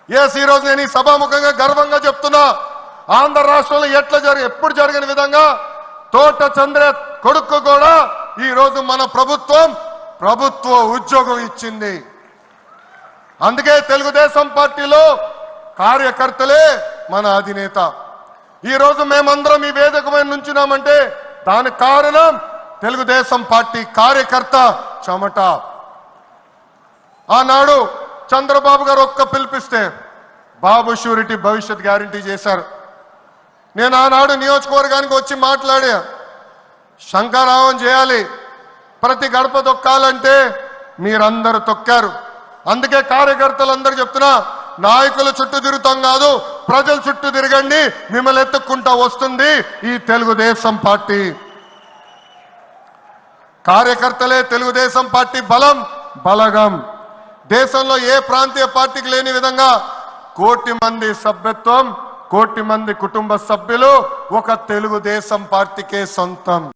ఈ రోజు నేను ఈ సభాముఖంగా గర్వంగా చెప్తున్నా, ఆంధ్ర రాష్ట్రంలో ఎప్పుడు జరిగిన విధంగా తోట చంద్ర కొడుకు కూడా ఈ రోజు మన ప్రభుత్వ ఉద్యోగం ఇచ్చింది. అందుకే తెలుగుదేశం పార్టీలో కార్యకర్తలే మన అధినేత. ఈ రోజు మేమందరం ఈ వేదిక మీద నుంచున్నామంటే దానికి కారణం తెలుగుదేశం పార్టీ కార్యకర్త చెమట. ఆనాడు చంద్రబాబు గారు ఒక్క పిలిపిస్తే బాబు షూరిటీ భవిష్యత్ గ్యారంటీ చేశారు. నేను ఆనాడు నియోజకవర్గానికి వచ్చి మాట్లాడా, శంఖారావం చేయాలి, ప్రతి గడప తొక్కాలంటే మీరందరూ తొక్కారు. అందుకే కార్యకర్తలందరూ చెప్తున్నా, నాయకుల చుట్టూ తిరుగుతాం కాదు, ప్రజల చుట్టూ తిరగండి, మిమ్మల్ని ఎత్తుక్కుంటా వస్తుంది ఈ తెలుగుదేశం పార్టీ. కార్యకర్తలే తెలుగుదేశం పార్టీ బలగం. దేశంలో ఏ ప్రాంతీయ పార్టీకి లేని విధంగా 1 కోటి మంది సభ్యత్వం, 1 కోటి మంది కుటుంబ సభ్యులు ఒక తెలుగుదేశం పార్టీకే సొంతం.